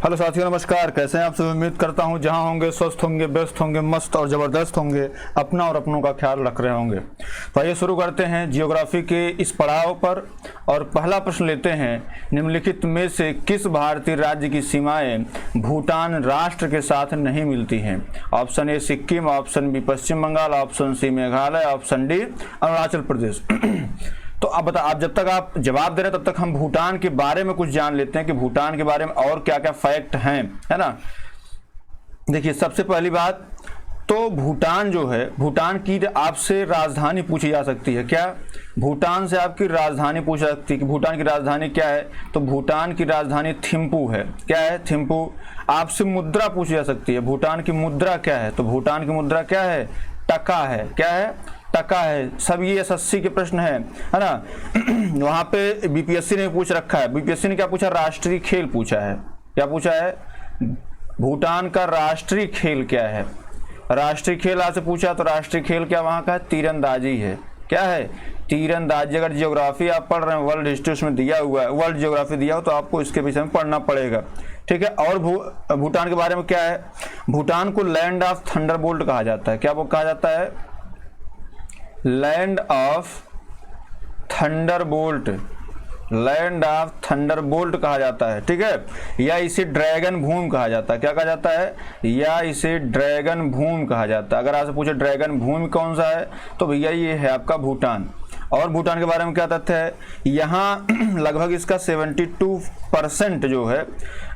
Hello साथियों, नमस्कार। कैसे हैं आप सब? उम्मीद करता हूं जहां होंगे स्वस्थ होंगे, व्यस्त होंगे, मस्त और ज़बरदस्त होंगे, अपना और अपनों का ख्याल रख रहे होंगे। तो आइए शुरू करते हैं जियोग्राफी के इस पड़ाव पर। और पहला प्रश्न लेते हैं, निम्नलिखित में से किस भारतीय राज्य की सीमाएं भूटान राष्ट्र के साथ नहीं मिलती हैं? Option A Sikkim, option B Paschim Bangal, option C Meghalaya, option D Arunachal Pradesh. तो अब आप जब तक आप जवाब दे रहे हैं तब तक हम भूटान के बारे में कुछ जान लेते हैं कि भूटान के बारे में और क्या क्या फैक्ट हैं, है ना। देखिए, सबसे पहली बात तो भूटान जो है, भूटान की आपसे राजधानी पूछी जा सकती है। क्या? भूटान से आपकी राजधानी पूछ सकती है कि भूटान की राजधानी क्या है? तो भूटान की राजधानी थिम्पू है। क्या है? थिम्पू। आपसे मुद्रा पूछी जा सकती है, भूटान की मुद्रा क्या है? तो भूटान की मुद्रा क्या है? टका है। क्या है? टका है। सब ये एसएससी के प्रश्न है ना। वहां पे बीपीएससी ने पूछ रखा है। बीपीएससी ने क्या पूछा? राष्ट्रीय खेल पूछा है। क्या पूछा है? भूटान का राष्ट्रीय खेल क्या है? राष्ट्रीय खेल आपसे पूछा, तो राष्ट्रीय खेल क्या वहां का है? तीरंदाजी है। क्या है? तीरंदाजी। अगर जियोग्राफी आप पढ़ रहे हैं, वर्ल्ड हिस्ट्री उसमें दिया हुआ है, वर्ल्ड जियोग्राफी दिया हो तो आपको इसके विषय में पढ़ना पड़ेगा। ठीक है। और भूटान के बारे में क्या है? भूटान को लैंड ऑफ थंडरबोल्ट कहा जाता है। क्या वो कहा जाता है? Land of Thunderbolt. Land of Thunderbolt कहा जाता है। ठीक है। या इसे ड्रैगन भूमि कहा जाता है। क्या कहा जाता है? या इसे ड्रैगन भूमि कहा जाता है। अगर आपसे पूछे ड्रैगन भूमि कौन सा है, तो भैया ये है आपका भूटान। और भूटान के बारे में क्या तथ्य है? यहाँ लगभग इसका 72% जो है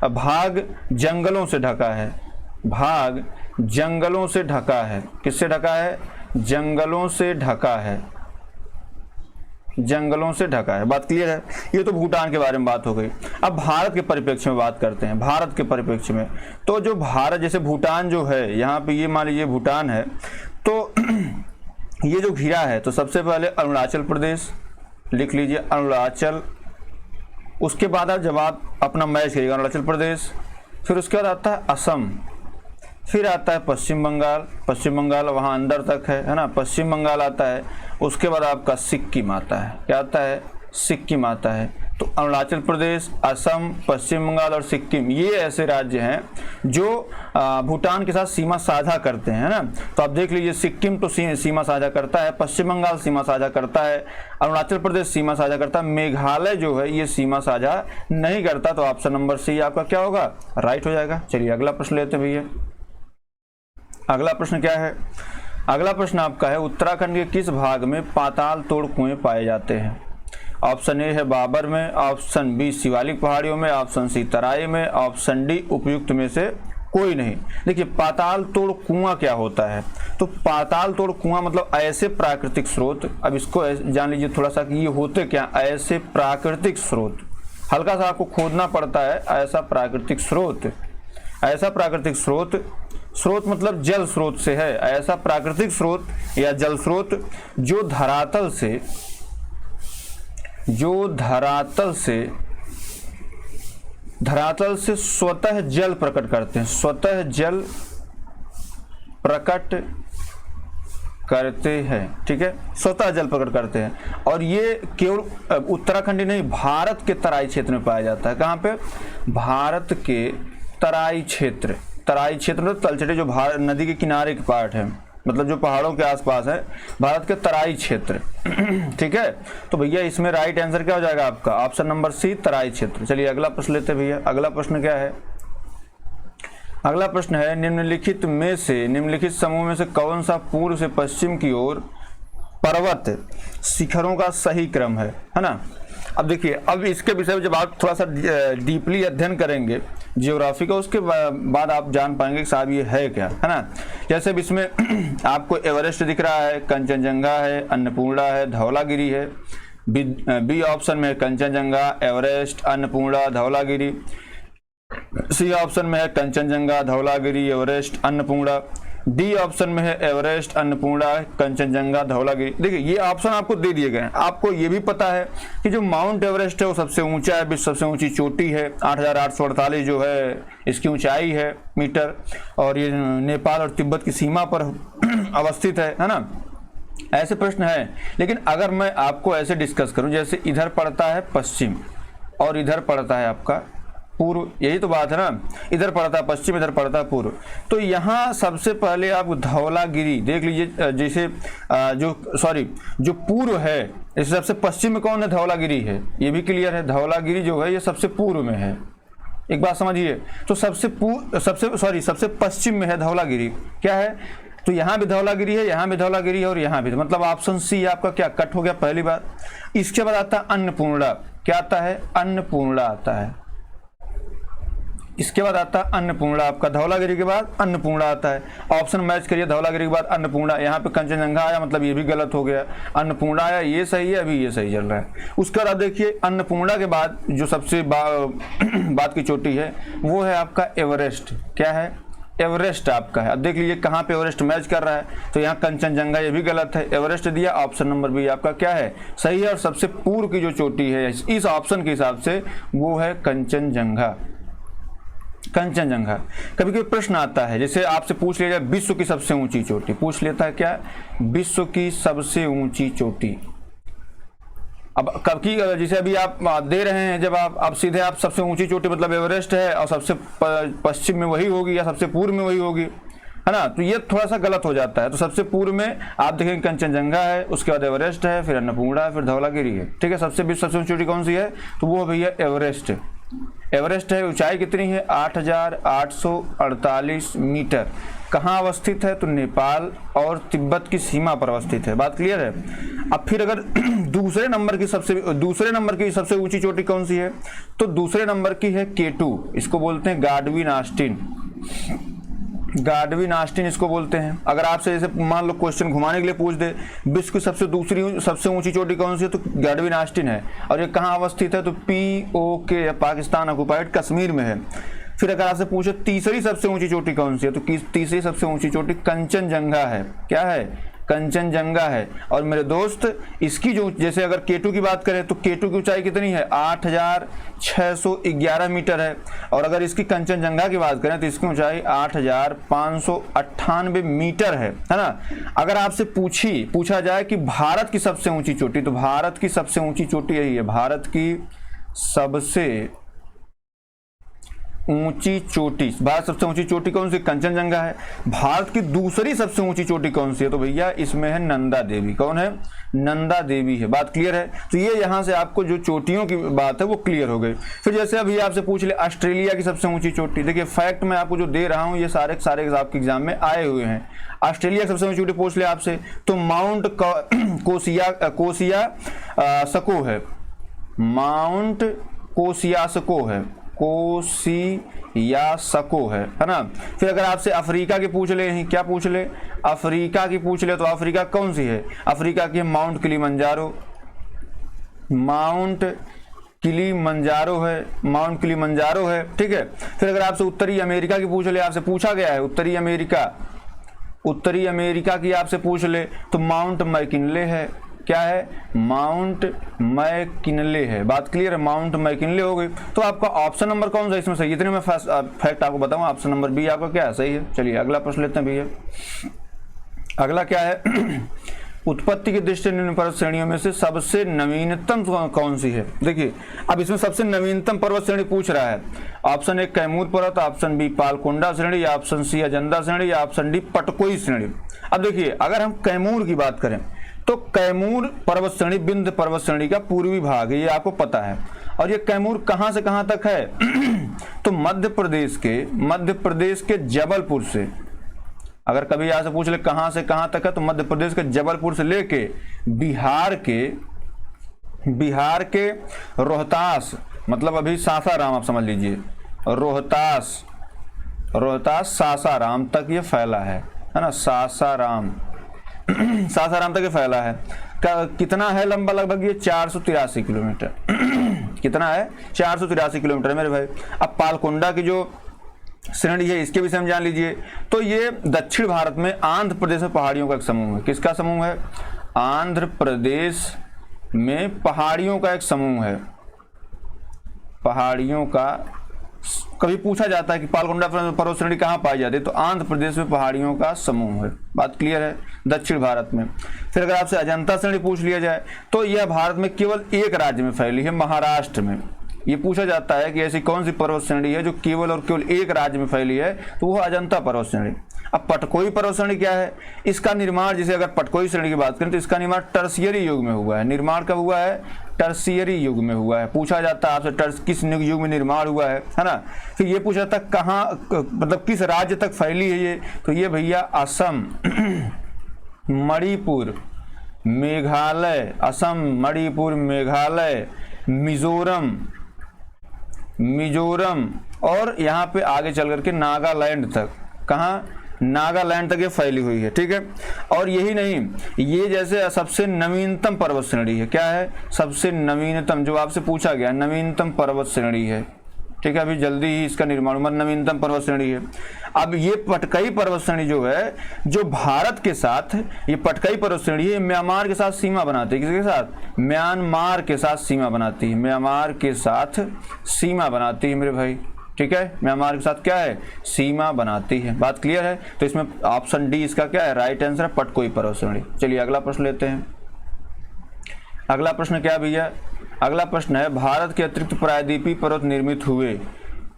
भाग जंगलों से ढका है। भाग जंगलों से ढका है। किससे ढका है? जंगलों से ढका है। जंगलों से ढका है। बात क्लियर है? ये तो भूटान के बारे में बात हो गई। अब भारत के परिप्रेक्ष्य में बात करते हैं। भारत के परिप्रेक्ष्य में तो जो भारत, जैसे भूटान जो है, यहाँ पे ये मान लीजिए भूटान है, तो ये जो घिरा है, तो सबसे पहले अरुणाचल प्रदेश लिख लीजिए, अरुणाचल। उसके बाद आप जवाब अपना मैच करिएगा, अरुणाचल प्रदेश। फिर उसके बाद आता है असम, फिर आता है पश्चिम बंगाल। पश्चिम बंगाल वहाँ अंदर तक है ना। पश्चिम बंगाल आता है। उसके बाद आपका सिक्किम आता है। क्या आता है? सिक्किम आता है। तो अरुणाचल प्रदेश, असम, पश्चिम बंगाल और सिक्किम, ये ऐसे राज्य हैं जो भूटान के साथ सीमा साझा करते हैं, है ना। तो आप देख लीजिए, सिक्किम तो सीमा साझा करता है, पश्चिम बंगाल सीमा साझा करता है, अरुणाचल प्रदेश सीमा साझा करता है, मेघालय जो है ये सीमा साझा नहीं करता। तो ऑप्शन नंबर सी आपका क्या होगा? राइट हो जाएगा। चलिए अगला प्रश्न लेते हैं भैया। अगला प्रश्न क्या है? अगला प्रश्न आपका है, उत्तराखंड के किस भाग में पाताल तोड़ कुएं पाए जाते हैं? ऑप्शन ए है बाबर में, ऑप्शन बी शिवालिक पहाड़ियों में, ऑप्शन सी तराई में, ऑप्शन डी उपयुक्त में से कोई नहीं। देखिए, पाताल तोड़ कुआं क्या होता है? तो पाताल तोड़ कुआं मतलब ऐसे प्राकृतिक स्रोत, अब इसको जान लीजिए थोड़ा सा कि ये होते क्या। ऐसे प्राकृतिक स्रोत, हल्का सा आपको खोदना पड़ता है। ऐसा प्राकृतिक स्रोत, ऐसा प्राकृतिक स्रोत, स्रोत मतलब जल स्रोत से है। ऐसा प्राकृतिक स्रोत या जल स्रोत जो धरातल से स्वतः जल प्रकट करते हैं। स्वतः जल प्रकट करते हैं। ठीक है, स्वतः जल प्रकट करते हैं। और ये केवल उत्तराखंड ही नहीं, भारत के तराई क्षेत्र में पाया जाता है। कहाँ पे? भारत के तराई क्षेत्र। तराई क्षेत्र मतलब तलछटे, जो भारत नदी के किनारे के पार्ट है, मतलब जो पहाड़ों के आसपास है, भारत के तराई क्षेत्र। ठीक है। तो भैया इसमें राइट आंसर क्या हो जाएगा आपका? ऑप्शन नंबर सी, तराई क्षेत्र। चलिए अगला प्रश्न लेते हैं भैया। अगला प्रश्न क्या है? अगला प्रश्न है, निम्नलिखित समूह में से कौन सा पूर्व से पश्चिम की ओर पर्वत शिखरों का सही क्रम है ना। अब देखिए, अब इसके विषय में जब आप थोड़ा सा डीपली अध्ययन करेंगे जियोग्राफी का, उसके बाद आप जान पाएंगे कि साहब ये है क्या, है ना। जैसे अब इसमें आपको एवरेस्ट दिख रहा है, कंचनजंगा है, अन्नपूर्णा है, धौलागिरी है। बी ऑप्शन में है Kanchenjunga, Everest, Annapurna, Dhaulagiri. C option में है Kanchenjunga, Dhaulagiri, Everest, Annapurna. D option में है एवरेस्ट, अन्नपूर्णा, कंचनजंगा, धौलागिरी। देखिए, ये ऑप्शन आपको दे दिए गए हैं। आपको ये भी पता है कि जो माउंट एवरेस्ट है वो सबसे ऊंचा है, विश्व सबसे ऊंची चोटी है। 8,848 जो है इसकी ऊंचाई है मीटर, और ये नेपाल और तिब्बत की सीमा पर अवस्थित है ना। ऐसे प्रश्न है। लेकिन अगर मैं आपको ऐसे डिस्कस करूं, जैसे इधर पड़ता है पश्चिम और इधर पड़ता है आपका पूर्व, यही तो बात है ना, इधर पड़ता है पश्चिम, इधर पड़ता है पूर्व। तो यहाँ सबसे पहले आप धौलागिरी देख लीजिए, जैसे जो पूर्व है, इस सबसे पश्चिम में कौन है, धौलागिरी है, ये भी क्लियर है। धौलागिरी जो है ये सबसे पूर्व में है, एक बात समझिए। तो सबसे पश्चिम में है धौलागिरी, क्या है, तो यहाँ भी धौलागिरी है, यहाँ भी धौलागिरी है और यहाँ भी, मतलब ऑप्शन सी आपका क्या कट हो गया पहली बार। इसके बाद आता है अन्नपूर्णा, क्या आता है, अन्नपूर्णा आता है। इसके बाद आता है अन्नपूर्णा, आपका धौलागिरी के बाद अन्नपूर्णा आता है। ऑप्शन मैच करिए, धौलागिरी के बाद अन्नपूर्णा, यहाँ पे कंचनजंगा आया, मतलब ये भी गलत हो गया, अन्नपूर्णा आया, ये सही है, अभी ये सही चल रहा है। उसके बाद आप देखिए अन्नपूर्णा के बाद जो सबसे बात की चोटी है वो है आपका एवरेस्ट, क्या है, एवरेस्ट आपका है। अब देख लीजिए कहाँ पे एवरेस्ट मैच कर रहा है, तो यहाँ कंचनजंगा, ये भी गलत है, एवरेस्ट दिया, ऑप्शन नंबर बी आपका क्या है, सही है। और सबसे पूर्व की जो चोटी है इस ऑप्शन के हिसाब से वो है कंचनजंगा, कंचनजंगा। कभी कभी प्रश्न आता है, जैसे आपसे पूछ लिया जाए विश्व की सबसे ऊंची चोटी, पूछ लेता है क्या, विश्व की सबसे ऊंची चोटी। अब कब की, जैसे अभी आप दे रहे हैं, जब आप सीधे आप सबसे ऊंची चोटी मतलब एवरेस्ट है और सबसे पश्चिम में वही होगी या सबसे पूर्व में वही होगी, है ना, तो ये थोड़ा सा गलत हो जाता है। तो सबसे पूर्व में आप देखेंगे कंचनजंगा है, उसके बाद एवरेस्ट है, फिर अन्नपूर्णा है, फिर धौलागिरी है, ठीक है। सबसे ऊंची चोटी कौन सी है, तो वो भैया एवरेस्ट। एवरेस्ट है, ऊंचाई कितनी है, 8,848 मीटर। कहाँ अवस्थित है, तो नेपाल और तिब्बत की सीमा पर अवस्थित है, बात क्लियर है। अब फिर अगर दूसरे नंबर की सबसे ऊंची चोटी कौन सी है, तो दूसरे नंबर की है K2, इसको बोलते हैं गार्डविन ऑस्टिन, गार्डविन ऑस्टिन इसको बोलते हैं। अगर आपसे जैसे मान लो क्वेश्चन घुमाने के लिए पूछ दे विश्व की सबसे ऊंची चोटी कौन सी है, तो गार्डविन ऑस्टिन है। और ये कहाँ अवस्थित है, तो POK, पाकिस्तान ऑक्युपाइड कश्मीर में है। फिर अगर आपसे पूछे तीसरी सबसे ऊंची चोटी कौन सी है, तो तीसरी सबसे ऊंची चोटी कंचनजंगा है, क्या है, कंचनजंगा है। और मेरे दोस्त इसकी जो, जैसे अगर K2 की बात करें तो K2 की ऊंचाई कितनी है, 8,611 मीटर है। और अगर इसकी कंचनजंगा की बात करें तो इसकी ऊंचाई 8,598 मीटर है ना। अगर आपसे पूछा जाए कि भारत की सबसे ऊंची चोटी, तो भारत की सबसे ऊंची चोटी यही है, भारत की सबसे ऊंची चोटी, भारत सबसे ऊंची चोटी कौन सी, कंचनजंगा है। भारत की दूसरी सबसे ऊंची चोटी कौन सी है, तो भैया इसमें है नंदा देवी, कौन है, नंदा देवी है, बात क्लियर है। तो ये यहाँ से आपको जो चोटियों की बात है वो क्लियर हो गई। फिर जैसे अभी आपसे पूछ ले ऑस्ट्रेलिया की सबसे ऊंची चोटी, देखिए फैक्ट मैं आपको जो दे रहा हूँ ये सारे आपके एग्जाम में आए हुए हैं। ऑस्ट्रेलिया की सबसे ऊंची चोटी पूछ ले आपसे, तो माउंट कोसियासको है, माउंट कोसियासको है, कोसियासको है ना। फिर अगर आपसे अफ्रीका की पूछ ले, क्या पूछ ले, अफ्रीका की पूछ ले, तो अफ्रीका कौन सी है, अफ्रीका की है माउंट किलिमंजारो, माउंट किलिमंजारो है, माउंट किलिमंजारो है, ठीक है। फिर अगर आपसे उत्तरी अमेरिका की पूछ ले, आपसे पूछा गया है उत्तरी अमेरिका की आपसे पूछ ले, तो माउंट मैकिनले है, क्या है, माउंट मैकिनले है, बात क्लियर है, माउंट मैकिनले हो गई। तो आपका ऑप्शन नंबर कौन सा इसमें सही है, इतने में फैक्ट आपको बताऊं, ऑप्शन नंबर बी आपका क्या है, सही है। चलिए अगला प्रश्न लेते हैं भैया। अगला क्या है, उत्पत्ति की दृष्टि निम्न पर्वत श्रेणियों में से सबसे नवीनतम कौन सी है। देखिए अब इसमें सबसे नवीनतम पर्वत श्रेणी पूछ रहा है, ऑप्शन ए कैमूर पर्वत, ऑप्शन बी पालकोंडा श्रेणी, या ऑप्शन सी अजंता श्रेणी, या ऑप्शन डी पटकोई श्रेणी। अब देखिए अगर हम कैमूर की बात करें तो कैमूर पर्वत श्रेणी विंध्य पर्वत श्रेणी का पूर्वी भाग है, ये आपको पता है। और ये कैमूर कहां से कहां तक है तो मध्य प्रदेश के जबलपुर से, अगर कभी यहां से पूछ ले कहां से कहां तक है, तो मध्य प्रदेश के जबलपुर से लेके बिहार के रोहतास, मतलब अभी सासाराम आप समझ लीजिए, रोहतास सासाराम तक ये फैला है ना, सासाराम तक ये फैला है। कितना है लंबा, लगभग ये 483 किलोमीटर कितना है, 483 किलोमीटर है मेरे भाई। अब पालकोंडा की जो श्रेणी है इसके विषय में जान लीजिए, तो ये दक्षिण भारत में आंध्र प्रदेश में पहाड़ियों का एक समूह है। किसका समूह है, आंध्र प्रदेश में पहाड़ियों का एक समूह है, पहाड़ियों का। कभी पूछा जाता है कि पालकोंडा पर्वत श्रेणी कहाँ पाई जाती है, तो आंध्र प्रदेश में पहाड़ियों का समूह है, बात क्लियर है, दक्षिण भारत में। फिर अगर आपसे अजंता श्रेणी पूछ लिया जाए तो यह भारत में केवल एक राज्य में फैली है, महाराष्ट्र में, ये पूछा जाता है कि ऐसी कौन सी पर्वत श्रेणी है जो केवल और केवल एक राज्य में फैली है, तो वो अजंता पर्वत श्रेणी। अब पटकोई पर्वत श्रेणी क्या है? इसका निर्माण, जैसे अगर पटकोई श्रेणी की बात करें तो इसका निर्माण टर्शियरी युग में हुआ है। निर्माण कब हुआ है? टर्शियरी युग में हुआ है। पूछा जाता है आपसे किस युग में निर्माण हुआ है ना। फिर ये पूछा जाता है कहाँ, मतलब किस राज्य तक फैली है ये, तो ये भैया असम, मणिपुर, मेघालय, असम, मणिपुर, मेघालय, मिजोरम और यहाँ पे आगे चल करके नागालैंड तक। कहाँ? नागालैंड तक ये फैली हुई है, ठीक है। और यही नहीं, ये जैसे सबसे नवीनतम पर्वत श्रेणी है। क्या है? सबसे नवीनतम, जो आपसे पूछा गया नवीनतम पर्वत श्रेणी है, ठीक है। अभी जल्दी ही इसका निर्माण हुआ, नवीनतम पर्वत श्रेणी है। अब ये पटकई पर्वत श्रेणी जो है, जो भारत के साथ, ये पटकई पर्वत श्रेणी है, म्यांमार के साथ सीमा बनाती है। किसके साथ? म्यांमार के साथ सीमा बनाती है। म्यांमार के साथ सीमा बनाती है मेरे भाई, ठीक है। म्यांमार के साथ क्या है? सीमा बनाती है। बात क्लियर है? तो इसमें ऑप्शन डी इसका क्या है? राइट आंसर है, पटकोई पर्वत श्रेणी। चलिए अगला प्रश्न लेते हैं। अगला प्रश्न क्या भैया? अगला प्रश्न है, भारत के अतिरिक्त प्रायद्वीपीय पर्वत निर्मित हुए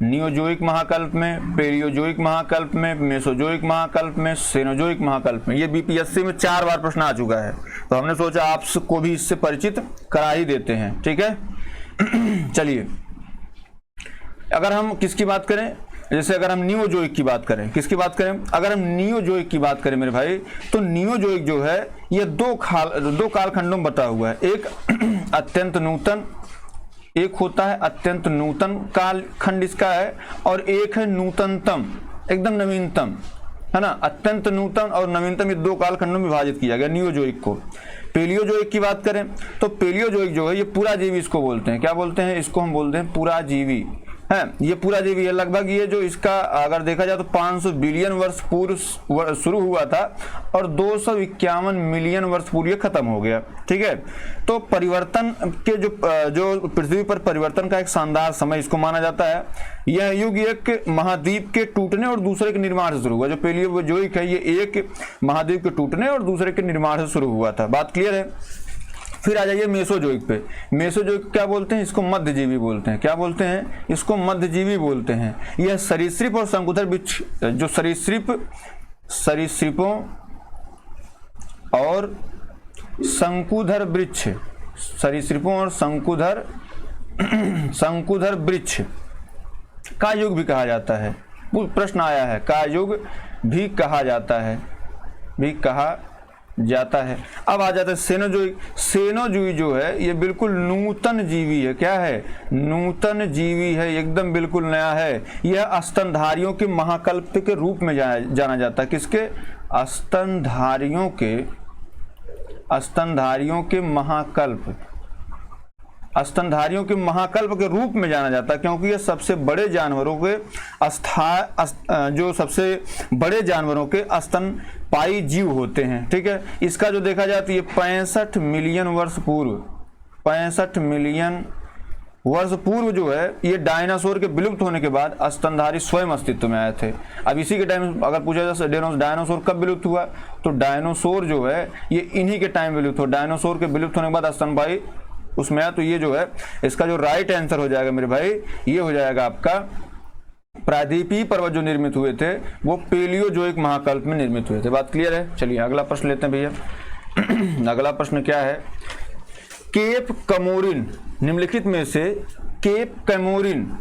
नियोजोइक महाकल्प में, पेलियोजोइक महाकल्प में, मेसोजोइक महाकल्प में, सेनोजोइक महाकल्प में। ये बीपीएससी में 4 बार प्रश्न आ चुका है, तो हमने सोचा आपको भी इससे परिचित करा ही देते हैं, ठीक है। चलिए, अगर हम किसकी बात करें, जैसे अगर हम नियोजोइक की बात करें, किसकी बात करें? अगर हम नियोजोइक की बात करें मेरे भाई, तो नियोजोइक जो है ये दो कालखंडों में बटा हुआ है। एक अत्यंत नूतन, एक होता है अत्यंत नूतन कालखंड इसका है, और एक है नूतनतम, एकदम नवीनतम, है ना। अत्यंत नूतन और नवीनतम, ये 2 कालखंडों में विभाजित किया गया नियोजोइक को। पेलियोजोइक की बात करें तो पेलियोजोइक जो है ये पुराजीवी इसको बोलते हैं। क्या बोलते हैं? इसको हम बोलते हैं पुराजीवी, है। ये पुराजीवी है। लगभग ये जो इसका अगर देखा जाए तो 500 बिलियन वर्ष पूर्व शुरू हुआ था और 251 मिलियन वर्ष पूर्व ये खत्म हो गया, ठीक है। तो परिवर्तन के जो पृथ्वी पर परिवर्तन का एक शानदार समय इसको माना जाता है। यह युग एक महाद्वीप के टूटने और दूसरे के निर्माण से शुरू हुआ। जो पेलियोजोइक है ये एक महाद्वीप के टूटने और दूसरे के निर्माण से शुरू हुआ था। बात क्लियर है? फिर आ जाइए मेसोजोइक पे। मेसोजोइक क्या बोलते हैं? इसको मध्यजीवी बोलते हैं। क्या बोलते हैं? इसको मध्यजीवी बोलते हैं। यह सरीसृप और शंकुधर वृक्ष, जो सरीसृपों और शंकुधर वृक्ष, सरीसृपों और शंकुधर वृक्ष का युग भी कहा जाता है। प्रश्न आया है, का युग भी कहा जाता है, भी कहा जाता है। अब आ जाता है सेनोजोइक। सेनोजोई जो है ये बिल्कुल नूतन जीवी है। क्या है? नूतन जीवी है, एकदम बिल्कुल नया है। यह स्तनधारियों के महाकल्प के रूप में जाना जाता है। किसके? स्तनधारियों के महाकल्प, स्तनधारियों के महाकल्प के रूप में जाना जाता है, क्योंकि ये सबसे बड़े जानवरों के जो सबसे बड़े जानवरों के स्तनपायी जीव होते हैं, ठीक है। इसका जो देखा जाए तो ये 65 मिलियन वर्ष पूर्व, 65 मिलियन वर्ष पूर्व जो है ये डायनासोर के विलुप्त होने के बाद स्तनधारी स्वयं अस्तित्व में आए थे। अब इसी के टाइम अगर पूछा जाए डायनासोर कब विलुप्त हुआ, तो डायनासोर जो है ये इन्हीं के टाइम विलुप्त हुआ। डायनासोर के विलुप्त होने के बाद स्तनपायी उसमें आया। तो ये जो है इसका जो राइट आंसर हो जाएगा मेरे भाई, ये हो जाएगा आपका प्रायद्वीपीय पर्वत जो निर्मित हुए थे वो पेलियोजोइक महाकल्प में निर्मित हुए थे। बात क्लियर है? चलिए अगला प्रश्न लेते हैं भैया। अगला प्रश्न क्या है? केप कमोरिन, निम्नलिखित में से केप कमोरिन,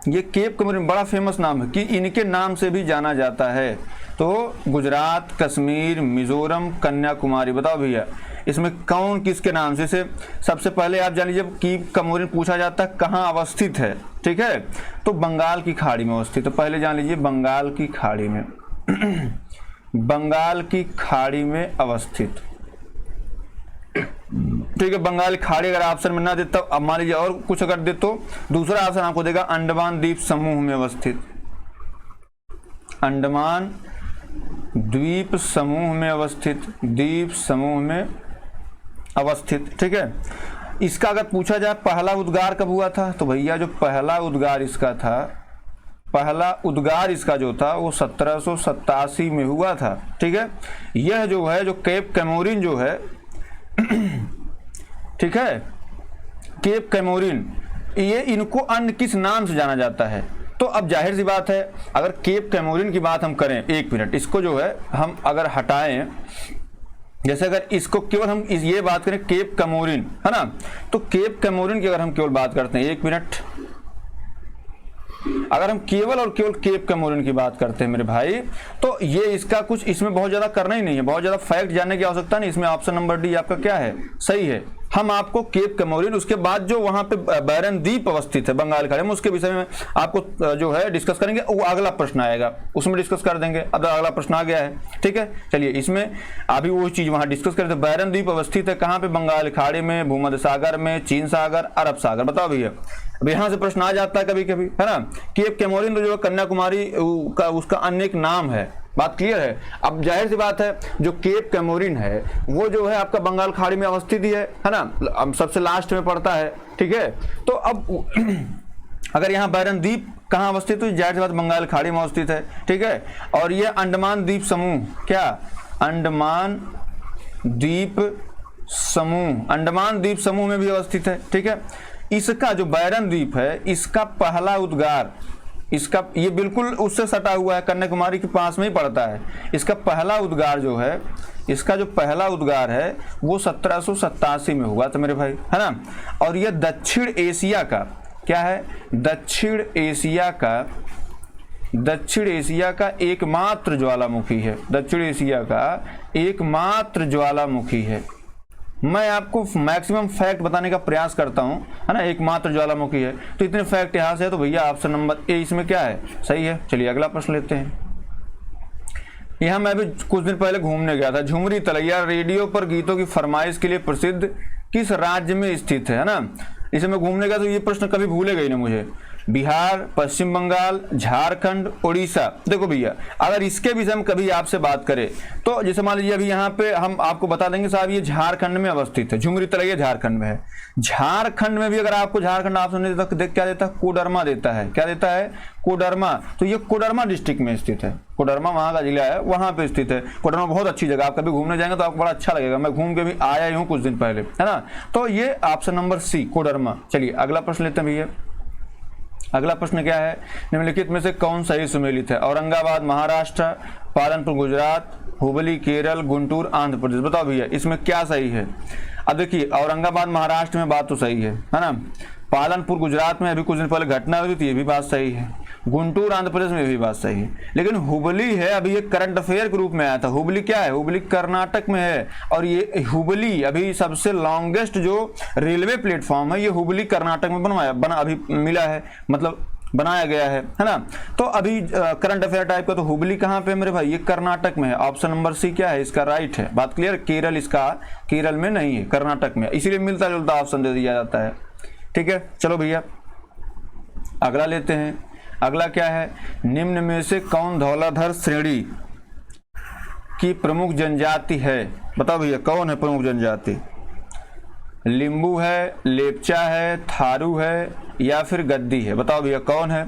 ये केप कमोरिन बड़ा फेमस नाम है कि इनके नाम से भी जाना जाता है। तो गुजरात, कश्मीर, मिजोरम, कन्याकुमारी, बताओ भैया इसमें कौन किसके नाम से? सबसे पहले आप जान लीजिए कि कमोरिन पूछा जाता है कहाँ अवस्थित है, ठीक है। तो बंगाल की खाड़ी में अवस्थित। तो पहले जान लीजिए बंगाल की खाड़ी में बंगाल की खाड़ी में अवस्थित, ठीक है। बंगाल की खाड़ी अगर ऑप्शन में ना दे तब अब मान लीजिए और कुछ अगर दे तो दूसरा ऑप्शन आपको देगा अंडमान द्वीप समूह में अवस्थित, अंडमान द्वीप समूह में अवस्थित, द्वीप समूह में अवस्थित, ठीक है। इसका अगर पूछा जाए पहला उद्गार कब हुआ था, तो भैया जो पहला उद्गार इसका था, पहला उद्गार इसका जो था वो 1787 में हुआ था, ठीक है। यह जो है जो केप कमोरिन जो है ठीक है, केप कमोरिन ये इनको अन्य किस नाम से जाना जाता है? तो अब जाहिर सी बात है, अगर केप कैमोरिन की बात हम करें, एक मिनट, इसको जो है हम अगर हटाएं, जैसे अगर इसको केवल हम ये बात करें केप कैमोरिन, है ना, तो केप कैमोरिन की अगर हम केवल बात करते हैं, एक मिनट, अगर हम केवल और केवल केप कैमोरिन की बात करते हैं मेरे भाई, तो ये इसका कुछ इसमें बहुत ज्यादा करना ही नहीं है, बहुत ज्यादा फैक्ट जानने की आवश्यकता नहीं। इसमें ऑप्शन नंबर डी आपका क्या है, सही है। हम आपको केप कैमोरिन, उसके बाद जो वहां पे बैरन द्वीप अवस्थित है बंगाल खाड़ी में, उसके विषय में आपको जो है डिस्कस करेंगे, वो अगला प्रश्न आएगा, उसमें डिस्कस कर देंगे। अब अगला प्रश्न आ गया है, ठीक है, चलिए इसमें अभी वो चीज वहां डिस्कस करते हैं। बैरन द्वीप अवस्थित है कहाँ पे? बंगाल खाड़ी में, भूमध्य सागर में, चीन सागर, अरब सागर। बताओ भैया, अब यहां से प्रश्न आ जाता है कभी कभी, है ना। केप कैमोरिन तो जो है कन्याकुमारी का उसका अन्य एक नाम है, बात क्लियर है। अब जाहिर सी बात है, जो केप कैमोरिन है वो जो है आपका बंगाल खाड़ी में अवस्थित ही है ना, अब सबसे लास्ट में पड़ता है, ठीक है। तो अब अगर यहाँ बैरन द्वीप कहाँ अवस्थित है, जाहिर सी बात बंगाल खाड़ी में अवस्थित है, ठीक है। और ये अंडमान द्वीप समूह, क्या अंडमान द्वीप समूह, अंडमान द्वीप समूह में भी अवस्थित है, ठीक है। इसका जो बैरन द्वीप है, इसका पहला उद्गार, इसका ये बिल्कुल उससे सटा हुआ है, कन्याकुमारी के पास में ही पड़ता है। इसका पहला उद्गार जो है, इसका जो पहला उद्गार है वो 1787 में हुआ था मेरे भाई, है ना। और ये दक्षिण एशिया का क्या है, दक्षिण एशिया का एकमात्र ज्वालामुखी है, दक्षिण एशिया का एकमात्र ज्वालामुखी है। मैं आपको मैक्सिमम फैक्ट बताने का प्रयास करता हूं, है ना, एकमात्र ज्वालामुखी है, तो इतने फैक्ट यहां से है, तो भैया ऑप्शन नंबर ए इसमें क्या है, सही है। चलिए अगला प्रश्न लेते हैं। यहां मैं भी कुछ दिन पहले घूमने गया था। झुमरी तलैया रेडियो पर गीतों की फरमाइश के लिए प्रसिद्ध किस राज्य में स्थित है ना। इसे मैं घूमने गया तो ये प्रश्न कभी भूलेगा ही ना मुझे। बिहार, पश्चिम बंगाल, झारखंड, उड़ीसा। देखो भैया, अगर इसके विषय में कभी आपसे बात करें तो जैसे मान लीजिए अभी यहाँ पे हम आपको बता देंगे साहब ये झारखंड में अवस्थित है, झुमरी तलैया झारखंड में है। झारखंड में भी अगर आपको झारखंड ऑप्शन नहीं देता, देख क्या देता है, कोडरमा देता है, क्या देता है, कोडरमा। तो ये कोडरमा डिस्ट्रिक्ट में स्थित है, कोडरमा वहां का जिला है, वहां पे स्थित है। कोडरमा बहुत अच्छी जगह, आप कभी घूमने जाएंगे तो आपको बड़ा अच्छा लगेगा, मैं घूम के भी आया ही हूँ कुछ दिन पहले, है ना। तो ये ऑप्शन नंबर सी कोडरमा। चलिए अगला प्रश्न लेते हैं भैया। अगला प्रश्न क्या है, निम्नलिखित में से कौन सही सुमेलित है? औरंगाबाद महाराष्ट्र, पालनपुर गुजरात, हुबली केरल, गुंटूर आंध्र प्रदेश। बताओ भैया इसमें क्या सही है। अब देखिए औरंगाबाद महाराष्ट्र में बात तो सही है ना। पालनपुर गुजरात में अभी कुछ दिन पहले घटना हुई थी, ये भी बात सही है। गुंटूर आंध्र प्रदेश में भी बात सही है। लेकिन हुबली है, अभी ये करंट अफेयर के रूप में आया था। हुबली क्या है, हुबली कर्नाटक में है, और ये हुबली अभी सबसे लॉन्गेस्ट जो रेलवे प्लेटफॉर्म है, ये हुबली कर्नाटक में अभी मिला है, मतलब बनाया गया है ना। तो अभी करंट अफेयर टाइप का, तो हुबली कहाँ पे है मेरे भाई, ये कर्नाटक में है। ऑप्शन नंबर सी क्या है इसका, राइट है। बात क्लियर। केरल इसका केरल में नहीं है, कर्नाटक में, इसीलिए मिलता जुलता ऑप्शन दे दिया जाता है, ठीक है। चलो भैया अगला लेते हैं। अगला क्या है, निम्न में से कौन धौलाधर श्रेणी की प्रमुख जनजाति है? बताओ भैया कौन है प्रमुख जनजाति? लिंबू है, लेप्चा है, थारू है, या फिर गद्दी है? बताओ भैया कौन है।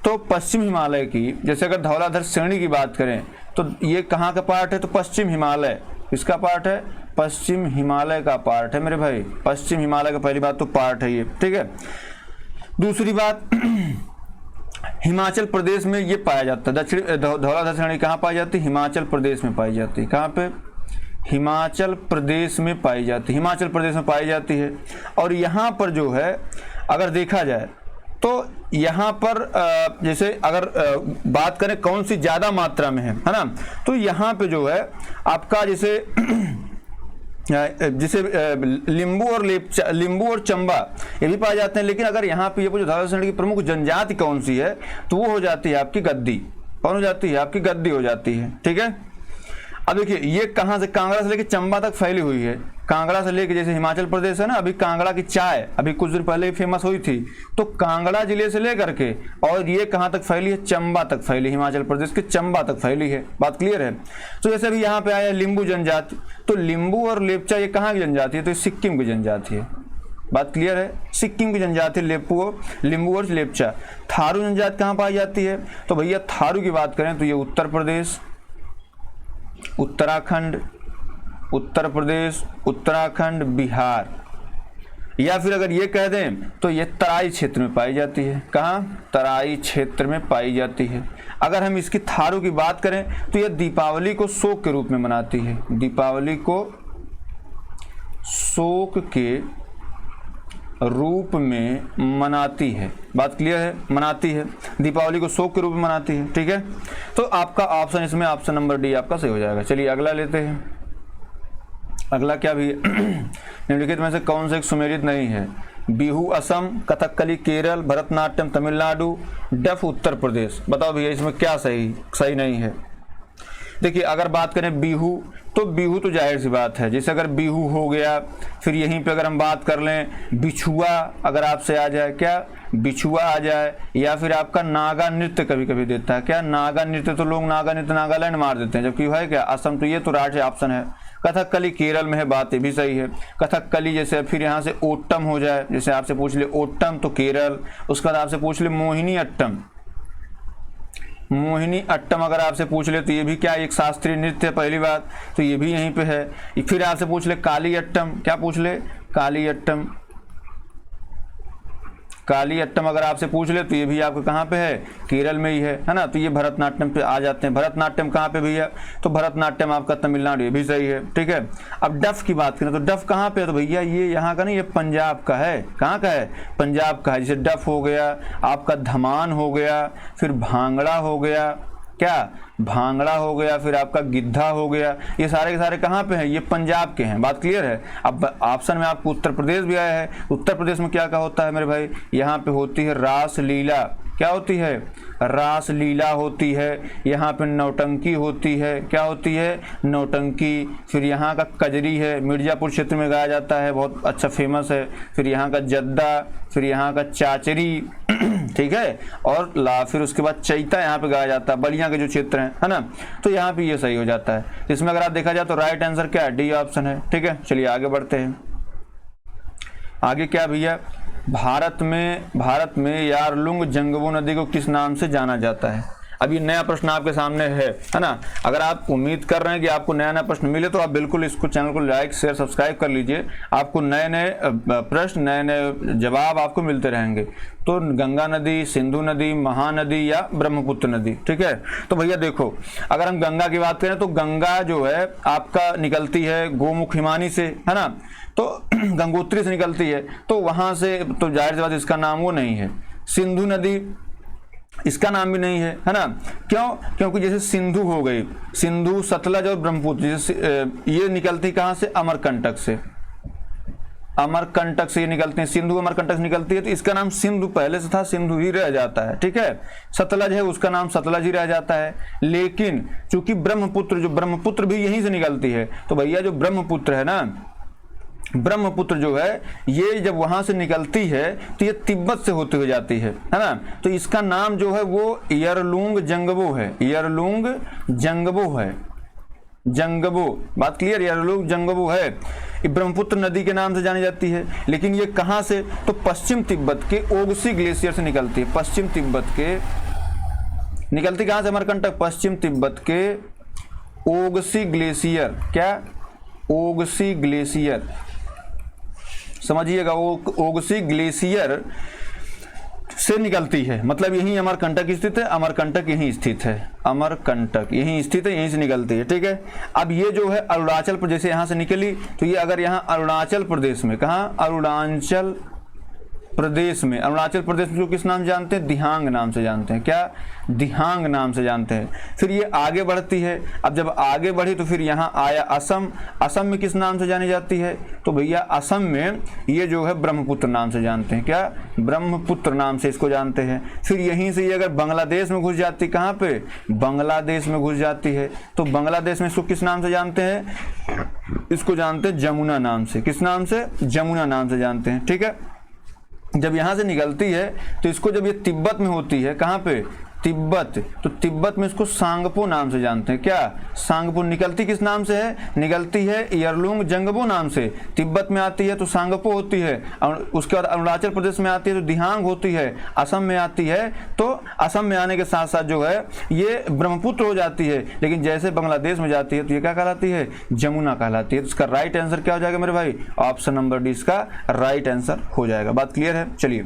तो पश्चिम हिमालय की, जैसे अगर धौलाधर श्रेणी की बात करें तो ये कहाँ का पार्ट है, तो पश्चिम हिमालय। किसका पार्ट है, पश्चिम हिमालय का पार्ट है मेरे भाई, पश्चिम हिमालय का पहली बात तो पार्ट है ये, ठीक है। दूसरी बात हिमाचल प्रदेश में ये पाया जाता है। दक्षिण धौलाधर श्रेणी कहाँ पाई जाती है, हिमाचल प्रदेश में पाई जाती है। कहाँ पे, हिमाचल प्रदेश में पाई जाती है, हिमाचल प्रदेश में पाई जाती है। और यहाँ पर जो है अगर देखा जाए तो यहाँ पर जैसे अगर बात करें कौन सी ज्यादा मात्रा में है ना, तो यहाँ पे जो है आपका जैसे लिंबू और चंबा ये भी पाए जाते हैं। लेकिन अगर यहाँ पे ये जो धौलाधर श्रेणी की प्रमुख जनजाति कौन सी है, तो वो हो जाती है आपकी गद्दी। कौन हो जाती है, आपकी गद्दी हो जाती है, ठीक है। अब देखिए ये कहाँ से, कांगड़ा से लेके चंबा तक फैली हुई है। कांगड़ा से लेके, जैसे हिमाचल प्रदेश है ना, अभी कांगड़ा की चाय अभी कुछ दिन पहले फेमस हुई थी, तो कांगड़ा जिले से लेकर के और ये कहाँ तक फैली है, चंबा तक फैली, हिमाचल प्रदेश के चंबा तक फैली है। बात क्लियर है। तो जैसे अभी यहाँ पे आया लिंबू जनजाति, तो लिंबू और लेप्चा ये कहाँ की जनजाति है, तो सिक्किम की जनजाति है। बात क्लियर है, सिक्किम की जनजाति लिंबू और लेप्चा। थारू जनजाति कहाँ पाई जाती है, तो भैया थारू की बात करें तो ये उत्तर प्रदेश, उत्तराखंड, उत्तर प्रदेश, उत्तराखंड, बिहार। या फिर अगर ये कह दें तो ये तराई क्षेत्र में पाई जाती है। कहाँ? तराई क्षेत्र में पाई जाती है। अगर हम इसकी थारू की बात करें तो ये दीपावली को शोक के रूप में मनाती है। दीपावली को शोक के रूप में मनाती है। बात क्लियर है? मनाती है, दीपावली को शोक के रूप में मनाती है। ठीक है, तो आपका ऑप्शन इसमें ऑप्शन नंबर डी आपका सही हो जाएगा। चलिए अगला लेते हैं। अगला क्या भी निम्नलिखित में से कौन सा एक सुमेलित नहीं है? बिहू असम, कथकली केरल, भरतनाट्यम तमिलनाडु, डफ उत्तर प्रदेश। बताओ भैया इसमें क्या सही नहीं है? देखिए अगर बात करें बिहू, तो बिहू तो जाहिर सी बात है, जैसे अगर बिहू हो गया, फिर यहीं पे अगर हम बात कर लें बिछुआ, अगर आपसे आ जाए क्या बिछुआ आ जाए, या फिर आपका नागा नृत्य कभी कभी देता है। क्या? नागा नृत्य, तो लोग नागा नृत्य नागालैंड मार देते हैं, जबकि है क्या असम। तो ये तो राइट ऑप्शन है। कथकली केरल में है, बात ये भी सही है। कथकली जैसे फिर यहाँ से ओट्टम हो जाए, जैसे आपसे पूछ ले ओट्टम तो केरल, उसके बाद आपसे पूछ ले मोहिनी अट्टम। मोहिनी अट्टम अगर आपसे पूछ ले तो ये भी क्या एक शास्त्रीय नृत्य है, पहली बात तो ये भी यहीं पे है। फिर आपसे पूछ ले काली अट्टम, क्या पूछ ले? काली अट्टम। काली अट्टम अगर आपसे पूछ ले तो ये भी आपको कहाँ पे है? केरल में ही है ना। तो ये भरतनाट्यम पे आ जाते हैं। भरतनाट्यम कहाँ पे भैया? तो भरतनाट्यम आपका तमिलनाडु, ये भी सही है। ठीक है, अब डफ की बात करें तो डफ कहाँ पे है? तो भैया ये यहाँ का नहीं, ये पंजाब का है। कहाँ का है? पंजाब का है। जैसे डफ हो गया, आपका धमान हो गया, फिर भांगड़ा हो गया, क्या भांगड़ा हो गया, फिर आपका गिद्धा हो गया, ये सारे के सारे कहाँ पे हैं? ये पंजाब के हैं। बात क्लियर है? अब ऑप्शन में आपको उत्तर प्रदेश भी आया है। उत्तर प्रदेश में क्या क्या होता है मेरे भाई? यहाँ पे होती है रास लीला। क्या होती है? रास लीला होती है। यहाँ पे नौटंकी होती है। क्या होती है? नौटंकी। फिर यहाँ का कजरी है, मिर्जापुर क्षेत्र में गाया जाता है, बहुत अच्छा फेमस है। फिर यहाँ का जद्दा, फिर यहाँ का चाचरी, ठीक है, और फिर उसके बाद चैता यहाँ पे गाया जाता है, बलिया के जो क्षेत्र है ना। तो यहाँ पे ये सही हो जाता है। इसमें अगर आप देखा जाए तो राइट आंसर क्या है? डी ऑप्शन है। ठीक है, चलिए आगे बढ़ते हैं। आगे क्या भैया? भारत में यारलुंग जंगबो नदी को किस नाम से जाना जाता है? अब ये नया प्रश्न आपके सामने है ना। अगर आप उम्मीद कर रहे हैं कि आपको नया प्रश्न मिले तो आप बिल्कुल इसको चैनल को लाइक शेयर सब्सक्राइब कर लीजिए। आपको नए प्रश्न, नए जवाब आपको मिलते रहेंगे। तो गंगा नदी, सिंधु नदी, महानदी या ब्रह्मपुत्र नदी। ठीक है, तो भैया देखो अगर हम गंगा की बात करें तो गंगा जो है आपका निकलती है गोमुख हिमानी से, है ना। तो गंगोत्री से निकलती है, तो वहां से तो जाहिर सी बात इसका नाम वो नहीं है। सिंधु नदी, इसका नाम भी नहीं है ना। क्यों? क्योंकि जैसे सिंधु हो गई, सिंधु, सतलज और ब्रह्मपुत्र, जैसे ये निकलती कहाँ से? अमरकंटक से। अमरकंटक से ये निकलती है, सिंधु अमरकंटक से निकलती है, तो इसका नाम सिंधु पहले से था, सिंधु ही रह जाता है। ठीक है, सतलज है उसका नाम सतलज ही रह जाता है। लेकिन चूंकि ब्रह्मपुत्र भी यहीं से निकलती है, तो भैया जो ब्रह्मपुत्र है ना, ब्रह्मपुत्र जो है ये जब वहां से निकलती है तो ये तिब्बत से होते हुए जाती है ना। तो इसका नाम जो है वो यारलुंग जंगबो है। यारलुंग जंगबो है, जंगबो। बात क्लियर? यारलुंग जंगबो है। ये ब्रह्मपुत्र नदी के नाम से जानी जाती है। लेकिन ये कहां से? तो पश्चिम तिब्बत के ओगसी ग्लेशियर से निकलती है। पश्चिम तिब्बत के निकलती कहां से? अमरकंटक। पश्चिम तिब्बत के ओगसी ग्लेशियर, क्या? ओगसी ग्लेशियर, समझिएगा, वो ओगसी ग्लेशियर से निकलती है। मतलब यहीं अमरकंटक स्थित है, अमरकंटक यहीं स्थित है, अमरकंटक यहीं स्थित है, यहीं से निकलती है। ठीक है, अब ये जो है अरुणाचल प्रदेश से यहाँ से निकली, तो ये अगर यहाँ अरुणाचल प्रदेश में, कहाँ? अरुणाचल प्रदेश में, अरुणाचल प्रदेश में जो किस नाम जानते हैं? दिहांग नाम से जानते हैं। क्या? दिहांग नाम से जानते हैं। फिर ये आगे बढ़ती है। अब जब आगे बढ़ी तो फिर यहाँ आया असम। असम में किस नाम से जानी जाती है? तो भैया असम में ये जो है ब्रह्मपुत्र नाम से जानते हैं। क्या? ब्रह्मपुत्र नाम से इसको जानते हैं। फिर यहीं से ये अगर बांग्लादेश में घुस जाती, कहाँ पे? बांग्लादेश में घुस जाती है, तो बांग्लादेश में इसको किस नाम से जानते हैं? इसको जानते हैं जमुना नाम से। किस नाम से? जमुना नाम से जानते हैं। ठीक है, जब यहाँ से निकलती है तो इसको जब ये तिब्बत में होती है, कहाँ पे? तिब्बत, तो तिब्बत में इसको सांगपो नाम से जानते हैं। क्या सांगपो? निकलती किस नाम से है? निकलती है यरलुंग जंगबो नाम से। तिब्बत में आती है तो सांगपो होती है, और उसके बाद अरुणाचल प्रदेश में आती है तो दिहांग होती है, असम में आती है तो असम में आने के साथ साथ जो है ये ब्रह्मपुत्र हो जाती है, लेकिन जैसे बांग्लादेश में जाती है तो ये क्या कहलाती है? जमुना कहलाती है। तो इसका राइट आंसर क्या हो जाएगा मेरे भाई? ऑप्शन नंबर डी इसका राइट आंसर हो जाएगा। बात क्लियर है? चलिए,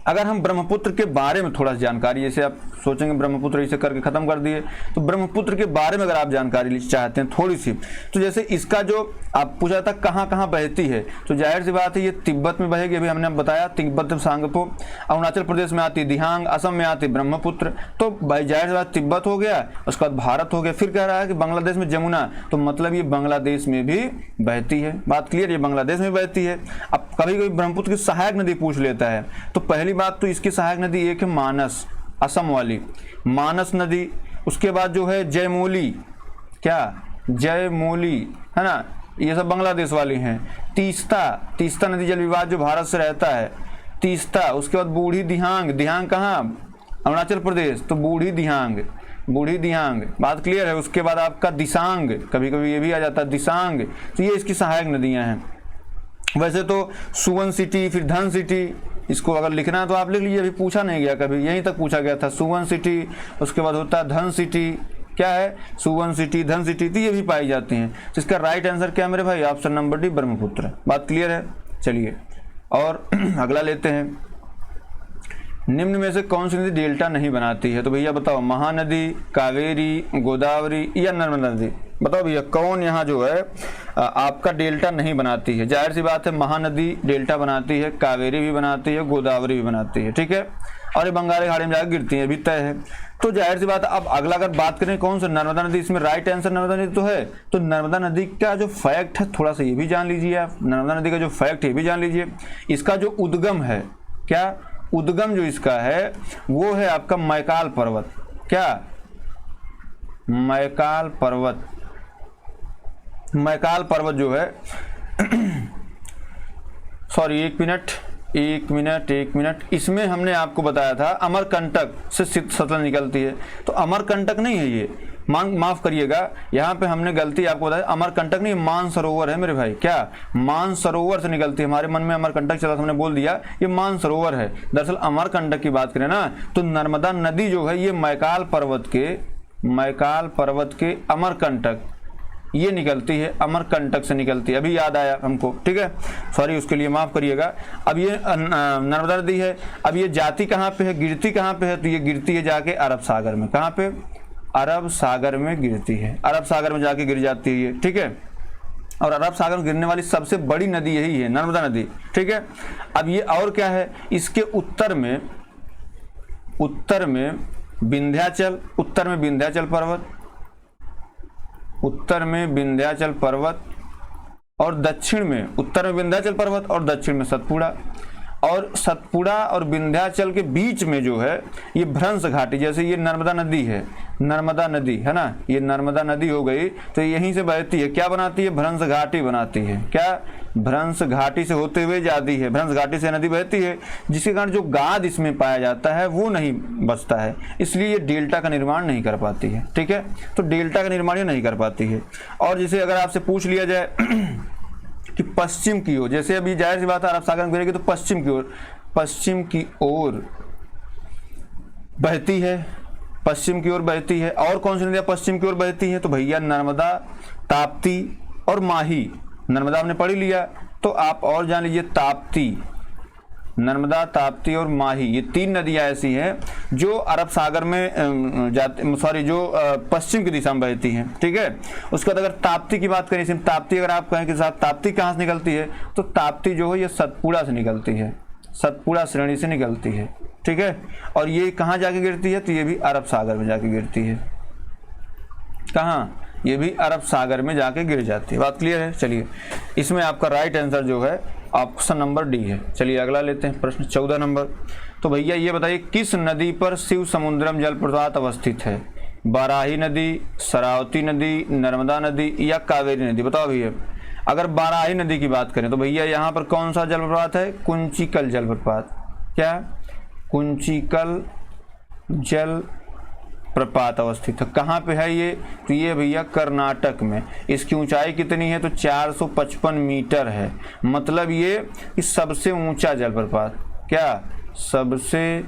अगर हम ब्रह्मपुत्र के बारे में थोड़ा सा जानकारी, जैसे आप सोचेंगे ब्रह्मपुत्र इसे करके खत्म कर दिए, तो ब्रह्मपुत्र के बारे में अगर आप जानकारी चाहते हैं थोड़ी सी, तो जैसे इसका जो आप पूछा था कहाँ कहाँ बहती है, तो जाहिर सी बात है ये तिब्बत में बहेगी, अभी हमने बताया तिब्बत में सांगपो, अरुणाचल प्रदेश में आती दिहांग, असम में आती ब्रह्मपुत्र, तो भाई जाहिर सी बात तिब्बत हो गया, उसके बाद भारत हो गया। फिर कह रहा है कि बांग्लादेश में जमुना, तो मतलब ये बांग्लादेश में भी बहती है। बात क्लियर? ये बांग्लादेश में बहती है। अब कभी कभी ब्रह्मपुत्र की सहायक नदी पूछ लेता है, तो पहली बात तो इसकी सहायक नदी एक है मानस, असम वाली मानस नदी। उसके बाद जो है जयमोली, क्या जयमोली है ना, ये सब बांग्लादेश वाली हैं। तीस्ता, तीस्ता नदी जल विवाद जो भारत से रहता है, तीस्ता। उसके बाद बूढ़ी दिहांग, दिहांग कहाँ? अरुणाचल प्रदेश, तो बूढ़ी दिहांग, बूढ़ी दिहांग। बात क्लियर है? उसके बाद आपका दिसांग, कभी कभी ये भी आ जाता है दिसांग, तो ये इसकी सहायक नदियां हैं। वैसे तो सुवन सिटी, फिर धन सिटी, इसको अगर लिखना है तो आप लिख लीजिए, अभी पूछा नहीं गया कभी, यहीं तक पूछा गया था सुवन सिटी। उसके बाद होता है धन सिटी, क्या है? सुवन सिटी, धन सिटी, तो ये भी पाई जाती हैं। तो इसका राइट आंसर क्या है मेरे भाई? Option number D Brahmaputra. बात क्लियर है? चलिए और अगला लेते हैं, निम्न में से कौन सी नदी डेल्टा नहीं बनाती है? तो भैया बताओ, महानदी, कावेरी, गोदावरी या नर्मदा नदी? बताओ भैया कौन यहाँ जो है आपका डेल्टा नहीं बनाती है? जाहिर सी बात है महानदी डेल्टा बनाती है, कावेरी भी बनाती है, गोदावरी भी बनाती है, ठीक है, और ये बंगाल की खाड़ी में जाकर गिरती है, भी तय है। तो जाहिर सी बात है, अब अगला अगर बात करें कौन सा, नर्मदा नदी, इसमें राइट आंसर नर्मदा नदी तो है। तो नर्मदा नदी का जो फैक्ट है थोड़ा सा ये भी जान लीजिए आप, नर्मदा नदी का जो फैक्ट है ये भी जान लीजिए। इसका जो उद्गम है, क्या उद्गम जो इसका है वो है आपका मैकाल पर्वत। क्या? मैकाल पर्वत, मैकाल पर्वत जो है सॉरी एक मिनट, इसमें हमने आपको बताया था अमरकंटक से सतलज निकलती है, तो अमरकंटक नहीं है ये, माफ करिएगा, यहाँ पे हमने गलती आपको बताया, अमरकंटक नहीं, मानसरोवर है मेरे भाई। क्या? मानसरोवर से निकलती है। हमारे मन में अमरकंटक चला, हमने बोल दिया ये मानसरोवर है। दरअसल अमरकंटक की बात करें ना, तो नर्मदा नदी जो है ये मैकाल पर्वत के अमरकंटक ये निकलती है, अमरकंटक से निकलती है, अभी याद आया हमको, ठीक है, सॉरी उसके लिए माफ करिएगा। अब ये नर्मदा नदी है, अब ये जाती कहाँ पे है, गिरती कहाँ पे है? तो ये गिरती है जाके अरब सागर में। कहाँ पे? अरब सागर में गिरती है, अरब सागर में जाके गिर जाती है ये, ठीक है। और अरब सागर में गिरने वाली सबसे बड़ी नदी यही है, नर्मदा नदी, ठीक है। अब ये और क्या है, इसके उत्तर में विंध्याचल, उत्तर में विंध्याचल पर्वत, और दक्षिण में, उत्तर में विंध्याचल पर्वत और दक्षिण में सतपुड़ा, और सतपुड़ा और विंध्याचल के बीच में जो है ये भ्रंश घाटी, जैसे ये नर्मदा नदी है, नर्मदा नदी है ना, ये नर्मदा नदी हो गई, तो यहीं से बहती है, क्या बनाती है? भ्रंश घाटी बनाती है। क्या? भ्रंश घाटी से होते हुए जाती है, भ्रंश घाटी से नदी बहती है, जिसके कारण जो गाद इसमें पाया जाता है वो नहीं बचता है, इसलिए ये डेल्टा का निर्माण नहीं कर पाती है, ठीक है। तो डेल्टा का निर्माण ये नहीं कर पाती है। और जैसे अगर आपसे पूछ लिया जाए कि पश्चिम की ओर, जैसे अभी जाहिर सी बात है अरब सागर में गिरेगी, तो पश्चिम की ओर बहती है, पश्चिम की ओर बहती है। और कौन सी नदियाँ पश्चिम की ओर बहती है? तो भैया नर्मदा, ताप्ती और माही। नर्मदा हमने पढ़ लिया, तो आप और जान लीजिए ताप्ती, नर्मदा, ताप्ती और माही, ये तीन नदियां ऐसी हैं जो अरब सागर में जो पश्चिम की दिशा में बहती हैं, ठीक है। उसके बाद अगर ताप्ती की बात करें, ताप्ती अगर आप कहें कि साहब ताप्ती कहाँ से निकलती है, तो ताप्ती जो है ये सतपुड़ा से निकलती है, सतपुड़ा श्रेणी से निकलती है, ठीक है। और ये कहाँ जाके गिरती है? तो ये भी अरब सागर में जाके गिरती है। कहाँ? ये भी अरब सागर में जाके गिर जाती है। बात क्लियर है? चलिए, इसमें आपका राइट आंसर जो है ऑप्शन नंबर डी है। चलिए अगला लेते हैं, प्रश्न 14 नंबर। तो भैया ये बताइए, किस नदी पर शिव समुद्रम जलप्रपात अवस्थित है? बाराही नदी, शरावती नदी, नर्मदा नदी या कावेरी नदी? बताओ भैया। अगर बाराही नदी की बात करें तो भैया यहाँ पर कौन सा जलप्रपात है? कुंचिकल जलप्रपात। क्या? कुंचिकल जल प्रपात अवस्थित है। कहाँ पे है ये? तो ये भैया कर्नाटक में। इसकी ऊंचाई कितनी है? तो 455 मीटर है। मतलब ये कि सबसे ऊंचा जलप्रपात, क्या सबसे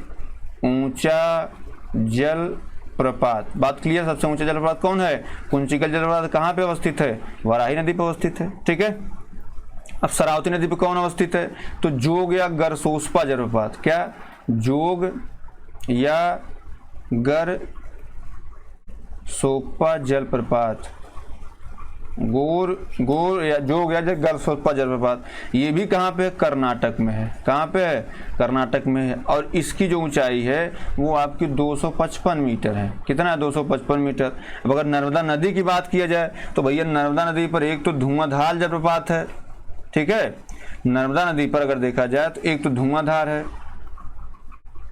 ऊंचा जलप्रपात। बात क्लियर? सबसे ऊंचा जलप्रपात कौन है? कुंचिकल जलप्रपात कहाँ पे अवस्थित है? वाराही नदी पर अवस्थित है। ठीक है। अब शरावती नदी पे कौन अवस्थित है? तो जोग या गरसोसपा जलप्रपात। क्या? जोग या गरसोपा जलप्रपात। गोर या जोग या गरसोपा जलप्रपात। ये भी कहाँ पे है? कर्नाटक में है। कहाँ पे है? कर्नाटक में है। और इसकी जो ऊंचाई है वो आपकी 255 मीटर है। कितना है? 255 मीटर। अब अगर नर्मदा नदी की बात किया जाए तो भैया नर्मदा नदी पर एक तो धुआंधार जलप्रपात है। ठीक है। नर्मदा नदी पर अगर देखा जाए तो एक तो धुआंधार है,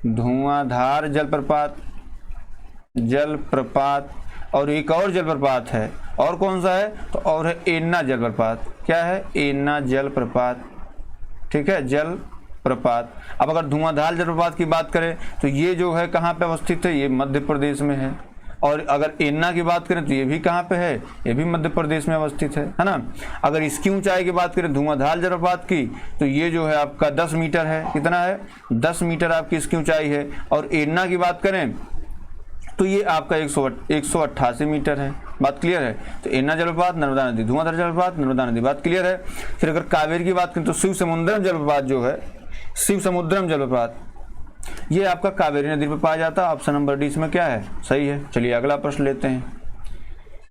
धुआंधार जलप्रपात, और एक और जलप्रपात है। और कौन सा है? तो और है एन्ना जलप्रपात। क्या है? एन्ना जलप्रपात। ठीक है, जलप्रपात। अब अगर धुआंधार जलप्रपात की बात करें तो ये जो है कहाँ पे अवस्थित है? ये मध्य प्रदेश में है। और अगर एन्ना की बात करें तो ये भी कहाँ पे है? ये भी मध्य प्रदेश में अवस्थित है ना। अगर इसकी ऊंचाई की बात करें धुआंधार जलप्रपात की तो ये जो है आपका 10 मीटर है। कितना है? 10 मीटर आपकी इसकी ऊंचाई है। और एन्ना की बात करें तो ये आपका 188 मीटर है। बात क्लियर है? तो एन्ना जलप्रपात, नर्मदा नदी, धुआंधार जलप्रपात, नर्मदा नदी। बात क्लियर है? फिर अगर कावेरी की बात करें तो शिव समुद्रम जलप्रपात जो है, शिव समुद्रम जलप्रपात, ये आपका कावेरी नदी पर पाया जाता है। ऑप्शन नंबर डी इसमें क्या है? सही है। चलिए अगला प्रश्न लेते हैं।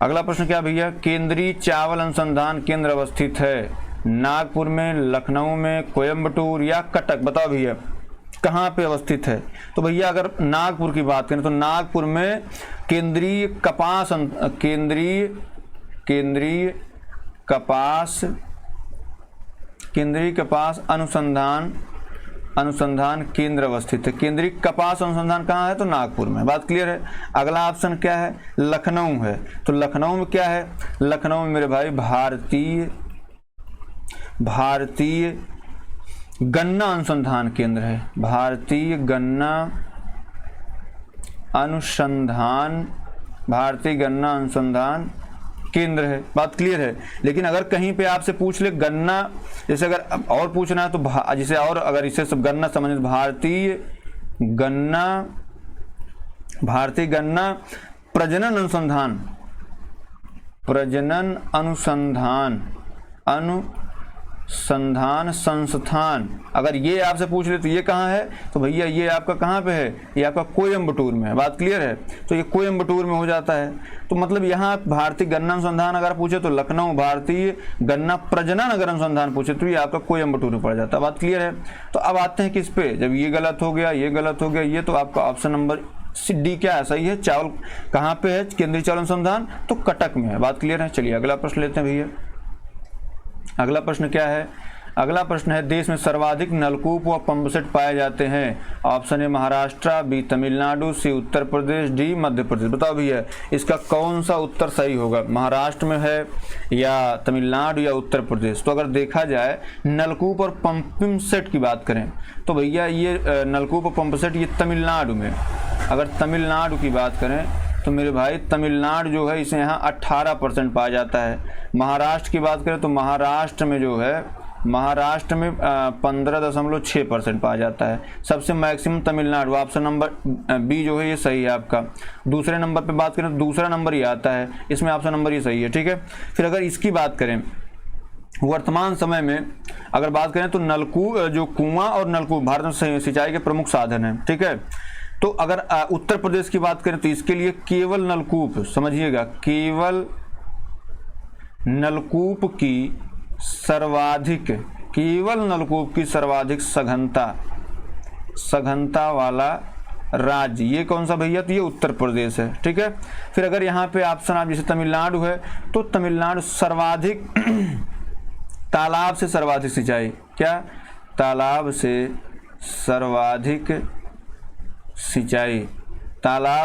अगला प्रश्न क्या भैया? केंद्रीय चावल अनुसंधान केंद्र अवस्थित है नागपुर में, लखनऊ में, कोयम्बटूर या कटक। बताओ भैया कहाँ पे अवस्थित है? तो भैया अगर नागपुर की बात करें तो नागपुर में केंद्रीय कपास अनुसंधान केंद्र अवस्थित है। केंद्रीय कपास अनुसंधान कहाँ है? तो नागपुर में। बात क्लियर है? अगला ऑप्शन क्या है? लखनऊ है। तो लखनऊ में क्या है? लखनऊ में मेरे भाई भारतीय गन्ना अनुसंधान केंद्र है। भारतीय गन्ना अनुसंधान केंद्र है। बात क्लियर है? लेकिन अगर कहीं पे आपसे पूछ ले गन्ना, जैसे अगर और पूछना है तो जैसे और अगर इसे सब गन्ना समझे, भारतीय गन्ना प्रजनन अनुसंधान संस्थान, अगर ये आपसे पूछ ले तो ये कहाँ है? तो भैया ये आपका कहाँ पे है? ये आपका कोयम्बटूर में है। बात क्लियर है? तो ये कोयम्बटूर में हो जाता है। तो मतलब यहाँ भारतीय गन्ना अनुसंधान अगर पूछे तो लखनऊ, भारतीय गन्ना प्रजनन अगर अनुसंधान पूछे तो ये आपका कोयम्बटूर में पड़ जाता है। बात क्लियर है? तो अब आते हैं किस पे? जब ये गलत हो गया, ये गलत हो गया, ये तो आपका ऑप्शन नंबर डी क्या है? सही है। चावल कहाँ पे है? केंद्रीय चावल अनुसंधान तो कटक में है। बात क्लियर है? चलिए अगला प्रश्न लेते हैं भैया। अगला प्रश्न क्या है? अगला प्रश्न है देश में सर्वाधिक नलकूप व पंप सेट पाए जाते हैं। Option A Maharashtra, B Tamil Nadu, C Uttar Pradesh, D Madhya Pradesh. बताओ भैया इसका कौन सा उत्तर सही होगा? महाराष्ट्र में है या तमिलनाडु या उत्तर प्रदेश? तो अगर देखा जाए नलकूप और पंपिंग सेट की बात करें तो भैया ये नलकूप और पंप सेट ये तमिलनाडु में। अगर तमिलनाडु की बात करें तो मेरे भाई तमिलनाडु जो है इसे यहाँ 18% पाया जाता है। महाराष्ट्र की बात करें तो महाराष्ट्र में जो है, महाराष्ट्र में 15.6% पाया जाता है। सबसे maximum Tamil Nadu. Option number B जो है ये सही है आपका। दूसरे नंबर पे बात करें तो दूसरा नंबर ही आता है, इसमें ऑप्शन नंबर ये सही है। ठीक है। फिर अगर इसकी बात करें वर्तमान समय में अगर बात करें तो नलकूप, जो कुआं और नलकूप भारत में सिंचाई के प्रमुख साधन हैं। ठीक है। तो अगर उत्तर प्रदेश की बात करें तो इसके लिए केवल नलकूप, समझिएगा, केवल नलकूप की सर्वाधिक सघनता वाला राज्य ये कौन सा भैया? तो ये उत्तर प्रदेश है। ठीक है। फिर अगर यहाँ पे ऑप्शन आप जैसे तमिलनाडु है तो तमिलनाडु सर्वाधिक तालाब से सर्वाधिक सिंचाई, क्या? तालाब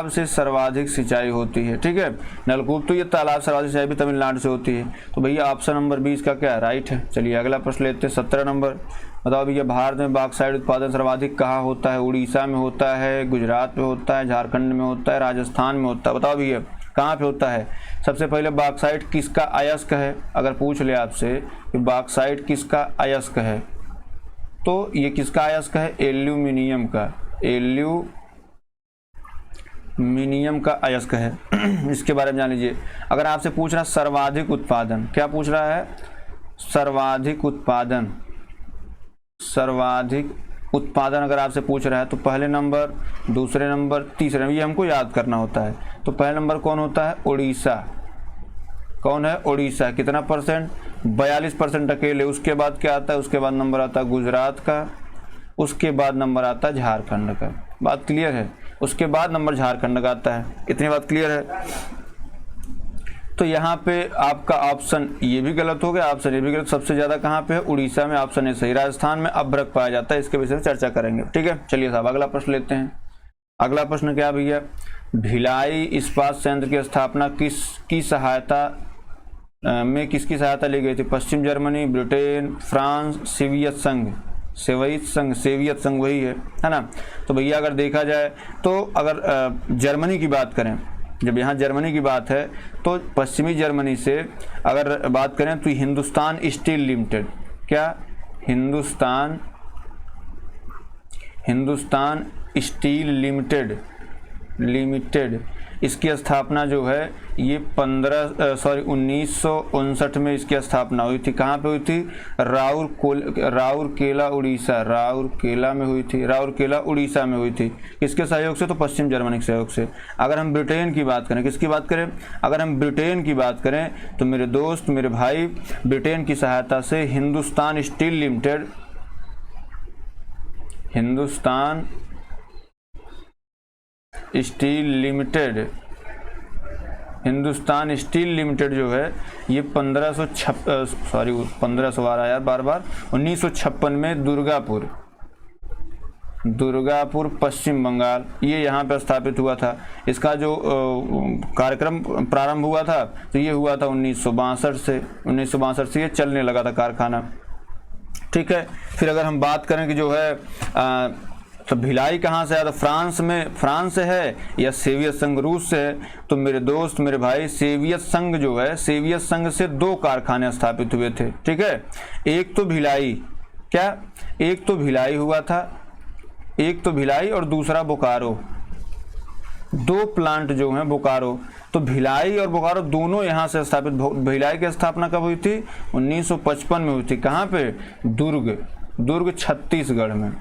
से सर्वाधिक सिंचाई होती है। ठीक है। नलकूप तो ये तालाब सर्वाधिक सिंचाई भी तमिलनाडु से होती है। तो भैया ऑप्शन नंबर 20 का क्या राइट है। चलिए अगला प्रश्न लेते हैं 17 नंबर। बताओ भैया भारत में बॉक्साइट उत्पादन सर्वाधिक कहाँ होता है? उड़ीसा में होता है, गुजरात में होता है, झारखंड में होता है, राजस्थान में होता है। बताओ भैया कहाँ पे होता है? सबसे पहले बॉक्साइट किसका अयस्क है? अगर पूछ ले आपसे कि बॉक्साइट किसका अयस्क है तो ये किसका अयस्क है? एल्यूमिनियम का, एल्यूमिनियम का अयस्क है। इसके बारे में जान लीजिए। अगर आपसे पूछ रहा सर्वाधिक उत्पादन, क्या पूछ रहा है? सर्वाधिक उत्पादन अगर आपसे पूछ रहा है तो पहले नंबर, दूसरे नंबर, तीसरे नंबर, ये हमको याद करना होता है। तो पहले नंबर कौन होता है? उड़ीसा। कौन है? उड़ीसा। कितना परसेंट? 42% अकेले। उसके बाद क्या आता है? उसके बाद नंबर आता है गुजरात का, उसके बाद नंबर आता है झारखंड का। बात क्लियर है? उसके बाद नंबर झारखंड का आता है। इतनी बात क्लियर है? तो यहाँ पे आपका ऑप्शन ये भी गलत हो गया, ऑप्शन ये भी गलत। सबसे ज़्यादा कहाँ पे है? उड़ीसा में। ऑप्शन ए सही। राजस्थान में अभ्रक पाया जाता है। इसके विषय में चर्चा करेंगे। ठीक है, चलिए साहब अगला प्रश्न लेते हैं। अगला प्रश्न क्या भैया? भिलाई इस्पात संयंत्र की स्थापना किसकी सहायता ली गई थी? पश्चिम जर्मनी, ब्रिटेन, फ्रांस, सोवियत संघ वही है ना? तो भैया अगर देखा जाए तो अगर जर्मनी की बात करें, जब यहाँ जर्मनी की बात है तो पश्चिमी जर्मनी से अगर बात करें तो हिंदुस्तान स्टील लिमिटेड, क्या? हिंदुस्तान स्टील लिमिटेड इसकी स्थापना जो है ये 1959 में इसकी स्थापना हुई थी। कहाँ पे हुई थी? राउरकेला उड़ीसा में हुई थी। किसके सहयोग से? तो पश्चिम जर्मनी के सहयोग से। अगर हम ब्रिटेन की बात करें, किसकी बात करें? अगर हम ब्रिटेन की बात करें तो मेरे दोस्त, मेरे भाई, ब्रिटेन की सहायता से हिंदुस्तान स्टील लिमिटेड जो है ये 1956 में दुर्गापुर पश्चिम बंगाल, ये यहाँ पर स्थापित हुआ था। इसका जो कार्यक्रम प्रारंभ हुआ था तो ये हुआ था 1962 से ये चलने लगा था कारखाना। ठीक है, फिर अगर हम बात करें कि जो है तो भिलाई कहाँ से आया? तो फ्रांस से है या सोवियत संघ रूस से है? तो मेरे दोस्त, मेरे भाई, सोवियत संघ जो है, सोवियत संघ से 2 कारखाने स्थापित हुए थे। ठीक है, एक तो भिलाई हुआ था, एक तो भिलाई और दूसरा बोकारो। 2 प्लांट जो हैं बोकारो, तो भिलाई और बोकारो दोनों यहाँ से स्थापित। भिलाई की स्थापना कब हुई थी? 1955 में हुई थी। कहाँ पे? दुर्ग छत्तीसगढ़ में।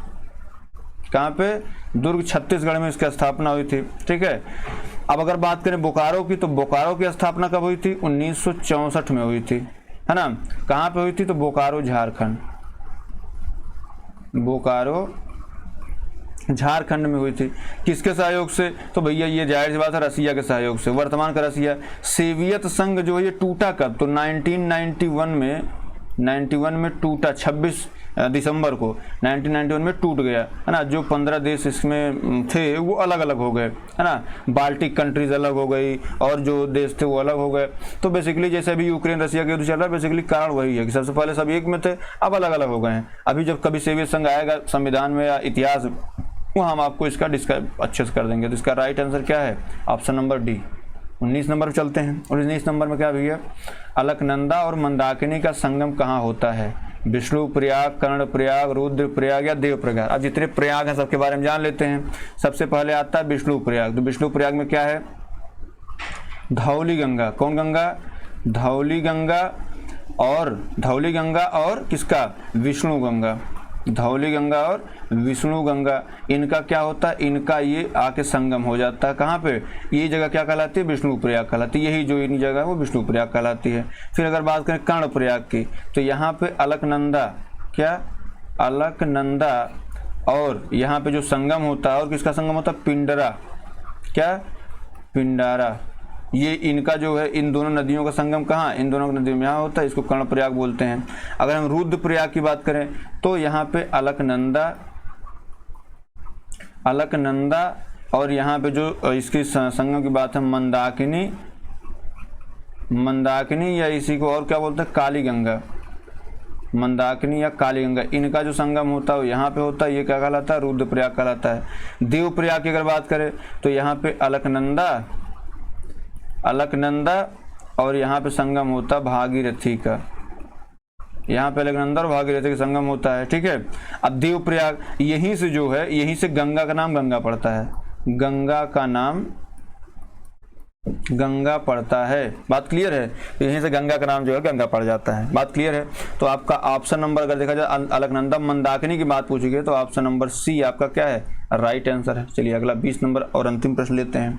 कहाँ पे? दुर्ग छत्तीसगढ़ में इसकी स्थापना हुई थी। ठीक है, अब अगर बात करें बोकारो की, तो बोकारो की स्थापना कब हुई थी? 1964 में हुई थी, है ना? कहाँ पे हुई थी? तो बोकारो झारखंड में हुई थी। किसके सहयोग से? तो भैया ये जाहिर सी बात है रसिया के सहयोग से। वर्तमान का रसिया। सोवियत संघ जो है ये टूटा कब? तो 1991 में टूटा। 26 दिसंबर को 1991 में टूट गया, है ना? जो 15 देश इसमें थे वो अलग अलग हो गए, है ना? बाल्टिक कंट्रीज अलग हो गई और जो देश थे वो अलग हो गए। तो बेसिकली जैसे अभी यूक्रेन रसिया के युद्ध चल रहा है, बेसिकली कारण वही है कि सबसे पहले सब एक में थे, अब अलग अलग हो गए हैं। अभी जब कभी सोवियत संघ आएगा संविधान में या इतिहास, वो हम आपको इसका डिस्क्राइब अच्छे से कर देंगे। तो इसका राइट आंसर क्या है? Option number D. 19 नंबर पर चलते हैं। और 19 नंबर में क्या भैया? अलकनंदा और मंदाकिनी का संगम कहाँ होता है? विष्णुप्रयाग, कर्णप्रयाग, रुद्रप्रयाग या देवप्रयाग। अब जितने प्रयाग हैं सबके बारे में जान लेते हैं। सबसे पहले आता है विष्णुप्रयाग। तो विष्णुप्रयाग में क्या है? धौली गंगा। कौन गंगा? धौली गंगा और किसका? विष्णु गंगा। धौली गंगा और विष्णु गंगा, इनका क्या होता है? इनका ये आके संगम हो जाता है। कहाँ पे? ये जगह क्या कहलाती है? विष्णुप्रयाग कहलाती है। यही जो इन जगह है वो विष्णुप्रयाग कहलाती है। फिर अगर बात करें कर्णप्रयाग की, तो यहाँ पे अलकनंदा, क्या? अलकनंदा, और यहाँ पे जो संगम होता है, और किसका संगम होता है? पिंडरा। क्या? पिंडारा। ये इनका जो है इन दोनों नदियों का संगम कहाँ? इन दोनों नदियों में यहाँ होता है। इसको कर्णप्रयाग बोलते हैं। अगर हम रुद्रप्रयाग की बात करें तो यहाँ पे अलकनंदा और यहाँ पे जो इसकी संगम की बात है मंदाकिनी या इसी को और क्या बोलते हैं? काली गंगा। मंदाकिनी या काली गंगा, इनका जो संगम होता है यहाँ पे होता है, ये क्या कहलाता है, रुद्रप्रयाग कहलाता है। देवप्रयाग की अगर बात करें तो यहाँ पे अलकनंदा और यहाँ पे संगम होता है भागीरथी का, यहाँ पे अलकनंदा और भागीरथी का संगम होता है, ठीक है। अब देवप्रयाग यहीं से जो है, यहीं से गंगा का नाम गंगा पड़ता है, गंगा का नाम गंगा पड़ता है, बात क्लियर है। यहीं से गंगा का नाम जो है गंगा पड़ जाता है, बात क्लियर है। तो आपका ऑप्शन नंबर अगर देखा जाए अलकनंदा मंदाकिनी की बात पूछी गई तो ऑप्शन नंबर सी आपका क्या है, राइट आंसर है। चलिए अगला 20 नंबर और अंतिम प्रश्न लेते हैं।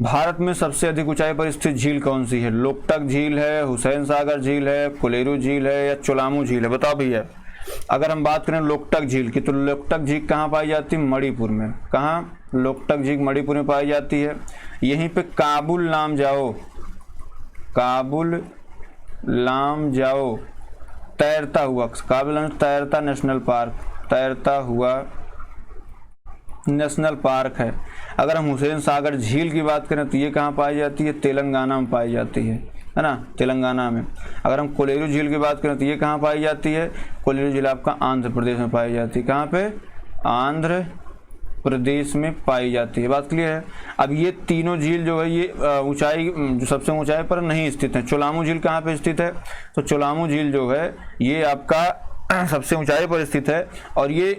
भारत में सबसे अधिक ऊंचाई पर स्थित झील कौन सी है? लोकटक झील है, हुसैन सागर झील है, कोलेरू झील है या चोलामू झील है? बताओ भैया। अगर हम बात करें लोकटक झील की तो लोकटक झील कहाँ पाई जाती है? मणिपुर में। कहाँ? लोकटक झील मणिपुर में पाई जाती है। यहीं पे काबुल लामजाओ तैरता हुआ, काबुल तैरता नेशनल पार्क, तैरता हुआ नेशनल पार्क है। अगर हम हुसैन सागर झील की बात करें तो ये कहाँ पाई जाती है? तेलंगाना में पाई जाती है ना, तेलंगाना में। अगर हम कोलेरू झील की बात करें तो ये कहाँ पाई जाती है? कोलेरू झील आपका आंध्र प्रदेश में पाई जाती है। कहाँ पे? आंध्र प्रदेश में पाई जाती है, बात क्लियर है। अब ये तीनों झील जो है ये ऊंचाई, जो सबसे ऊंचाई पर नहीं स्थित है। चोलामू झील कहाँ पे स्थित है? तो चोलामू झील जो है ये आपका सबसे ऊंचाई पर स्थित है और ये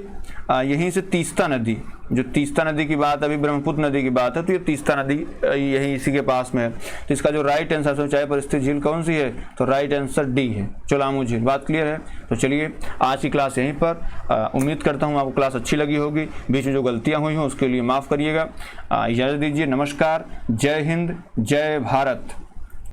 यहीं से तीस्ता नदी, जो तीस्ता नदी की बात, अभी ब्रह्मपुत्र नदी की बात है, तो ये तीस्ता नदी यही इसी के पास में है। तो इसका जो राइट आंसर सबसे ऊंचाई पर स्थित झील कौन सी है? तो राइट आंसर डी है, चोलामू झील, बात क्लियर है। तो चलिए आज की क्लास यहीं पर, उम्मीद करता हूँ आपको क्लास अच्छी लगी होगी। बीच में जो गलतियाँ हुई हों उसके लिए माफ़ करिएगा। इजाज़त दीजिए, नमस्कार, जय हिंद, जय भारत।